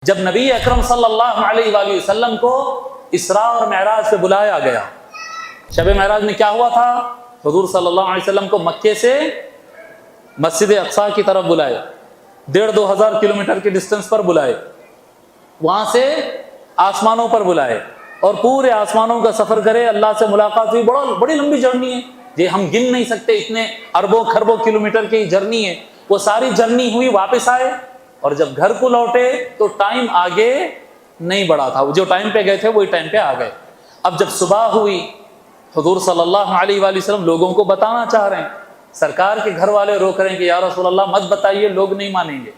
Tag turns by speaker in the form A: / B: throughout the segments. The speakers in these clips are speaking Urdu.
A: جب نبی اکرم صلی اللہ علیہ وآلہ وسلم کو اسراء اور معراج پہ بلایا گیا، شب معراج میں کیا ہوا تھا؟ حضور صلی اللہ علیہ وسلم کو مکے سے مسجد اقصیٰ کی طرف بلائے، 1500-2000 کلومیٹر کی ڈسٹنس پر بلائے، وہاں سے آسمانوں پر بلائے اور پورے آسمانوں کا سفر کرے، اللہ سے ملاقات ہوئی۔ بڑی لمبی جرنی ہے، یہ ہم گن نہیں سکتے، اتنے اربوں خربوں کلومیٹر کی جرنی ہے۔ وہ ساری جرنی ہوئی، واپس آئے اور جب گھر کو لوٹے تو ٹائم آگے نہیں بڑھا تھا، جو ٹائم پہ گئے تھے وہی ٹائم پہ آ گئے۔ اب جب صبح ہوئی، حضور صلی اللہ علیہ وآلہ وسلم لوگوں کو بتانا چاہ رہے ہیں، سرکار کے گھر والے روک رہے ہیں کہ یا رسول اللہ مت بتائیے، لوگ نہیں مانیں گے۔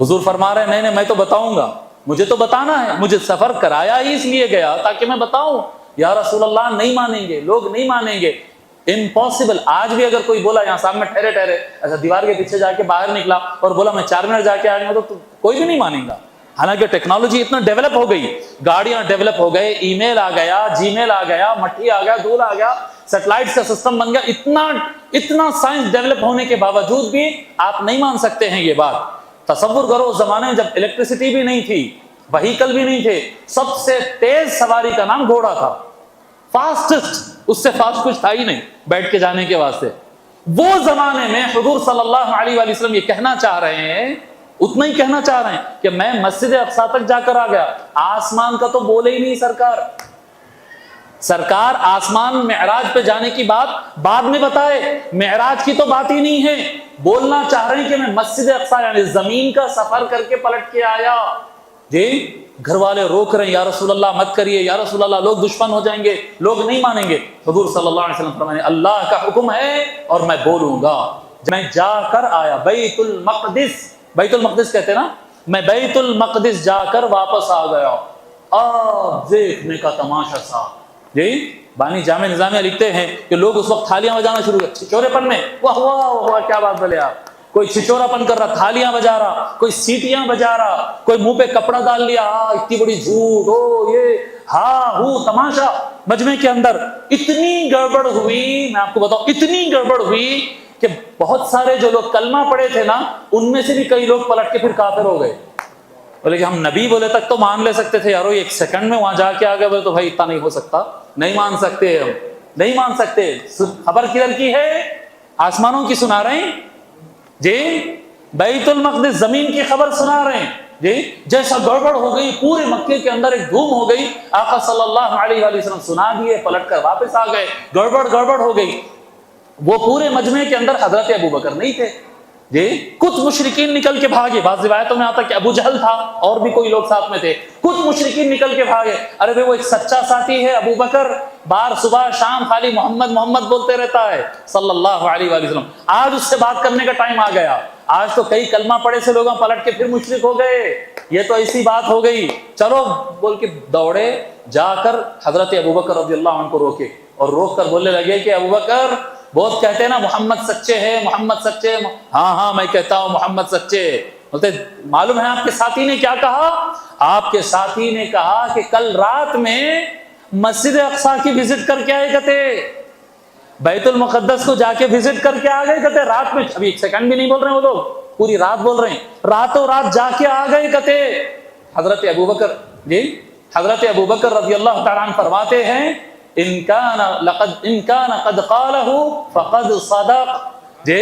A: حضور فرما رہے ہیں نہیں میں تو بتاؤں گا، مجھے تو بتانا ہے، مجھے سفر کرایا ہی اس لیے گیا تاکہ میں بتاؤں۔ یا رسول اللہ نہیں مانیں گے، لوگ نہیں مانیں گے، امپاسبل۔ آج بھی اگر کوئی بولا یہاں سامنے ٹھہرے ایسا دیوار کے پیچھے جا کے باہر نکلا اور بولا میں 4 منٹ جا کے آئیں گا تو کوئی بھی نہیں مانے گا۔ حالانکہ ٹیکنالوجی اتنا ڈیولپ ہو گئی، گاڑیاں ڈیولپ ہو گئے، ای میل آ گیا، جی میل آ گیا، مٹھی آ گیا، دھول آ گیا، سیٹلائٹس کا سسٹم بن گیا، اتنا سائنس ڈیولپ ہونے کے باوجود بھی آپ نہیں مان سکتے ہیں یہ بات۔ تصور کرو اس زمانے میں جب الیکٹریسٹی بھی نہیں تھی، وہیکل بھی نہیں تھے، سب سے تیز سواری کا نام گھوڑا تھا، فاسٹسٹ، اس سے فاسٹ کچھ تھا ہی نہیں بیٹھ کے جانے کے واسطے۔ وہ زمانے میں حضور صلی اللہ علیہ وآلہ وسلم یہ کہنا چاہ رہے ہیں، اتنا ہی کہنا چاہ رہے ہیں کہ میں مسجد اقصیٰ تک جا کر آ گیا، آسمان کا تو بولے ہی نہیں سرکار آسمان معراج پہ جانے کی بات بعد میں بتائے، معراج کی تو بات ہی نہیں ہے۔ بولنا چاہ رہے ہیں کہ میں مسجد اقصیٰ یعنی زمین کا سفر کر کے پلٹ کے آیا۔ جی گھر والے روک رہے ہیں، یا رسول اللہ مت کریے، یا رسول اللہ لوگ دشمن ہو جائیں گے، لوگ نہیں مانیں گے۔ حضور صلی اللہ علیہ وسلم فرمانے اللہ کا حکم ہے اور میں بولوں گا۔ میں جا کر آیا بیت المقدس کہتے نا، میں بیت المقدس جا کر واپس آ گیا۔ اب دیکھنے کا تماشا تھا۔ جی بانی جامع نظامیہ لکھتے ہیں کہ لوگ اس وقت تھالیاں بجانا شروع کر، چھچورے پن میں واہ واہ واہ، کیا بات بولے آپ، کوئی چھچورا پن کر رہا، تھالیاں بجا رہا، کوئی سیٹیاں بجا رہا، کوئی منہ پہ کپڑا ڈال لیا، اتنی بڑی جھوٹ، او یہ ہاں ہو تماشا مجمع کے اندر۔ اتنی گڑبڑ ہوئی، میں آپ کو بتاؤں اتنی گڑبڑ ہوئی کہ بہت سارے جو لوگ کلمہ پڑھے تھے نا، ان میں سے بھی کئی لوگ پلٹ کے پھر کافر ہو گئے۔ بولے کہ ہم نبی بولے تک تو مان لے سکتے تھے، یارو ایک سیکنڈ میں وہاں جا کے آ گئے، بولے تو بھائی اتنا نہیں ہو سکتا، نہیں مان سکتے، ہم نہیں مان سکتے۔ خبر کدھر کی ہے؟ آسمانوں کی سنا رہے ہیں جی، بیت المقدس زمین کی خبر سنا رہے ہیں جی۔ جیسا گڑبڑ ہو گئی، پورے مکے کے اندر ایک دھوم ہو گئی، آقا صلی اللہ علیہ وآلہ وسلم سنا دیے، پلٹ کر واپس آ گئے، گڑبڑ ہو گئی۔ وہ پورے مجمع کے اندر حضرت ابوبکر نہیں تھے جی، کچھ مشرکین نکل کے بھاگے، بعض روایتوں میں آتا کہ ابو جہل تھا اور بھی کوئی لوگ ساتھ میں تھے، کچھ مشرکین نکل کے بھاگے۔ ارے بھائی وہ ایک سچا ساتھی ہے ابو بکر، بار صبح شام خالی محمد محمد بولتے رہتا ہے صلی اللہ علیہ وآلہ وسلم، آج اس سے بات کرنے کا ٹائم آ گیا۔ آج تو کئی کلمہ پڑے سے لوگوں پلٹ کے پھر مشرک ہو گئے، یہ تو ایسی بات ہو گئی، چلو بول کے دوڑے جا کر حضرت ابوبکر رضی اللہ عنہ کو روکے اور روک کر بولنے لگے کہ ابوبکر بہت کہتے ہیں نا محمد سچے ہیں، محمد سچے، ہاں میں کہتا ہوں محمد سچے۔ بولتے معلوم ہے آپ کے ساتھی نے کیا کہا؟ آپ کے ساتھی نے کہا کہ کل رات میں مسجد اقصیٰ کی وزٹ کر کے آئے کہتے، بیت المقدس کو جا کے وزٹ کر کے آ گئے کہتے رات میں، ابھی ایک سیکنڈ بھی نہیں بول رہے ہیں وہ لوگ، پوری رات بول رہے ہیں، راتوں رات جا کے آ گئے کہتے۔ حضرت ابوبکر جی، حضرت ابوبکر رضی اللہ تعالیٰ عنہ فرماتے ہیں ان کان قد قالہ فقد صدق۔ جی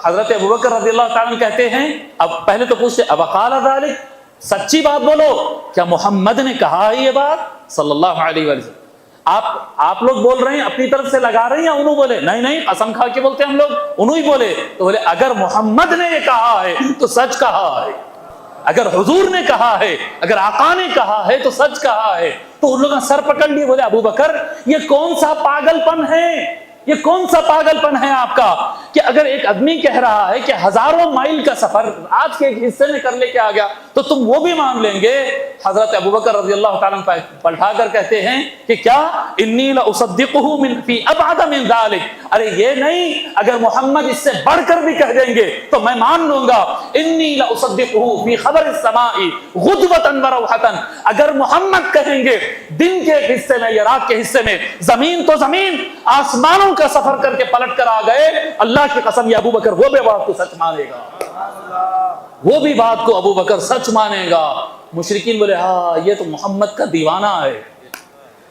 A: حضرت ابوبکر رضی اللہ تعالیٰ عنہ کہتے ہیں، اب پہلے تو پوچھتے اب قال ذلک، سچی بات بولو، کیا محمد نے کہا ہے یہ بات صلی اللہ علیہ وآلہ وسلم؟ آپ لوگ بول رہے ہیں اپنی طرف سے لگا رہے ہیں یا انہوں بولے؟ نہیں قسم کھا کے بولتے ہیں ہم لوگ، انہوں ہی بولے۔ تو بولے اگر محمد نے یہ کہا ہے تو سچ کہا ہے، اگر حضور نے کہا ہے، اگر آقا نے کہا ہے تو سچ کہا ہے۔ تو ان لوگوں نے سر پکڑ لیے، بولے ابو بکر یہ کون سا پاگل پن ہے، یہ کون سا پاگل پن ہے آپ کا کہ اگر ایک آدمی کہہ رہا ہے کہ ہزاروں مائل کا سفر آج کے ایک حصے میں کر لے کے آ گیا تو تم وہ بھی مان لیں گے؟ حضرت ابوبکر رضی اللہ تعالیٰ عنہ پلٹا کر کہتے ہیں کہ کیا انی لاصدقہ من فی ابعد من ذلک، ارے یہ نہیں، اگر محمد اس سے بڑھ کر بھی کہہ دیں گے تو میں مان لوں گا۔ انی لاصدقہ فی خبر السماء غدوۃ وروحۃ، اگر محمد کہیں گے دن کے ایک حصے میں یا رات کے حصے میں، زمین تو زمین آسمانوں کا سفر کر کے پلٹ کر آ گئے، اللہ کی قسم یہ ابوبکر وہ بے وقت کو سچ مانے گا، وہ بھی بات کو ابو بکر سچ مانے گا۔ مشرکین بولے ہاں یہ تو محمد کا دیوانہ ہے،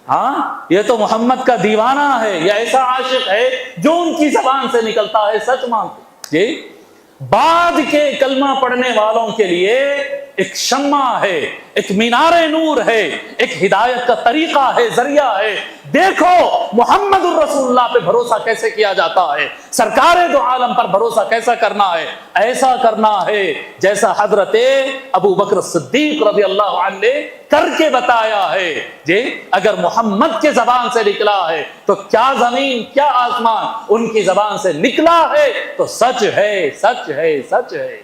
A: ہاں یہ تو محمد کا دیوانہ ہے، یہ ایسا عاشق ہے جو ان کی زبان سے نکلتا ہے سچ مانتے۔ جی بعد کے کلمہ پڑھنے والوں کے لیے ایک شمع ہے، ایک مینار نور ہے، ایک ہدایت کا طریقہ ہے، ذریعہ ہے۔ دیکھو محمد الرسول اللہ پہ بھروسہ کیسے کیا جاتا ہے، سرکار دو عالم پر بھروسہ کیسا کرنا ہے، ایسا کرنا ہے جیسا حضرت ابو بکر صدیق رضی اللہ عنہ نے کر کے بتایا ہے۔ جی اگر محمد کے زبان سے نکلا ہے تو کیا زمین کیا آسمان ان کی زبان سے نکلا ہے تو سچ ہے، سچ ہے، سچ ہے۔